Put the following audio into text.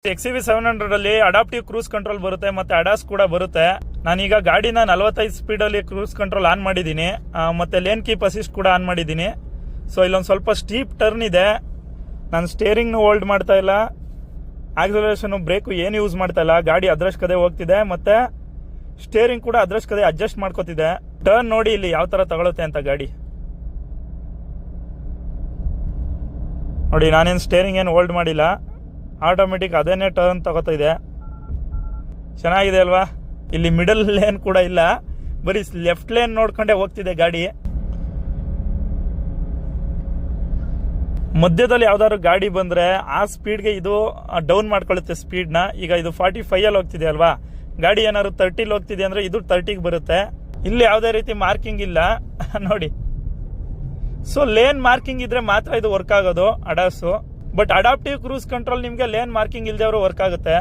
XUV 700 ಅಲ್ಲಿ adaptive cruise control ಬರುತ್ತೆ ಮತ್ತೆ ಅಡಾಸ್ ಕೂಡ ಬರುತ್ತೆ. ನಾನೀಗ ಗಾಡಿನ 45 ಸ್ಪೀಡ್ ಅಲ್ಲಿ ಕ್ರೂಸ್ ಕಂಟ್ರೋಲ್ ಆನ್ ಮಾಡಿದ್ದೀನಿ, ಮತ್ತೆ ಲೇನ್ ಕೀಪ್ ಅಸಿಸ್ಟ್ ಕೂಡ ಆನ್ ಮಾಡಿದ್ದೀನಿ. ಸೊ ಇಲ್ಲೊಂದು ಸ್ವಲ್ಪ ಸ್ಟೀಪ್ ಟರ್ನ್ ಇದೆ. ನಾನು ಸ್ಟೇರಿಂಗ್ ಹೋಲ್ಡ್ ಮಾಡ್ತಾ ಇಲ್ಲ, ಆಕ್ಸಲರೇಷನ್ ಬ್ರೇಕು ಏನು ಯೂಸ್ ಮಾಡ್ತಾ ಇಲ್ಲ. ಗಾಡಿ ಅದ್ರಷ್ಟು ಕಡೆ ಹೋಗ್ತಿದೆ ಮತ್ತೆ ಸ್ಟೇರಿಂಗ್ ಕೂಡ ಅದ್ರಷ್ಟು ಕಡೆ ಅಡ್ಜಸ್ಟ್ ಮಾಡ್ಕೋತಿದೆ. ಟರ್ನ್ ನೋಡಿ ಇಲ್ಲಿ ಯಾವ ತರ ತಗೊಳುತ್ತೆ ಅಂತ ಗಾಡಿ ನೋಡಿ. ನಾನೇನು ಸ್ಟೇರಿಂಗ್ ಏನು ಹೋಲ್ಡ್ ಮಾಡಿಲ್ಲ, ಆಟೋಮೆಟಿಕ್ ಅದೇನೇ ಟರ್ನ್ ತಗೋತಾ ಇದೆ. ಚೆನ್ನಾಗಿದೆ ಅಲ್ವಾ? ಇಲ್ಲಿ ಮಿಡಲ್ ಲೇನ್ ಕೂಡ ಇಲ್ಲ, ಬರೀ ಲೆಫ್ಟ್ ಲೇನ್ ನೋಡ್ಕೊಂಡೇ ಹೋಗ್ತಿದೆ ಗಾಡಿ. ಮಧ್ಯದಲ್ಲಿ ಯಾವ್ದಾದ್ರು ಗಾಡಿ ಬಂದ್ರೆ ಆ ಸ್ಪೀಡ್ಗೆ ಇದು ಡೌನ್ ಮಾಡ್ಕೊಳ್ಳುತ್ತೆ ಸ್ಪೀಡ್ನ. ಈಗ ಇದು 45 ಅಲ್ಲಿ ಹೋಗ್ತಿದೆ ಅಲ್ವಾ, ಗಾಡಿ ಏನಾದ್ರು 30 ಹೋಗ್ತಿದೆ ಅಂದ್ರೆ ಇದು 30 ಬರುತ್ತೆ. ಇಲ್ಲಿ ಯಾವುದೇ ರೀತಿ ಮಾರ್ಕಿಂಗ್ ಇಲ್ಲ ನೋಡಿ. ಸೊ ಲೇನ್ ಮಾರ್ಕಿಂಗ್ ಇದ್ರೆ ಮಾತ್ರ ಇದು ವರ್ಕ್ ಆಗೋದು ಅಡಾಸು. ಬಟ್ ಅಡಾಪ್ಟಿವ್ ಕ್ರೂಸ್ ಕಂಟ್ರೋಲ್ ನಿಮಗೆ ಲೇನ್ ಮಾರ್ಕಿಂಗ್ ಇಲ್ದೇವ್ರು ವರ್ಕ್ ಆಗುತ್ತೆ.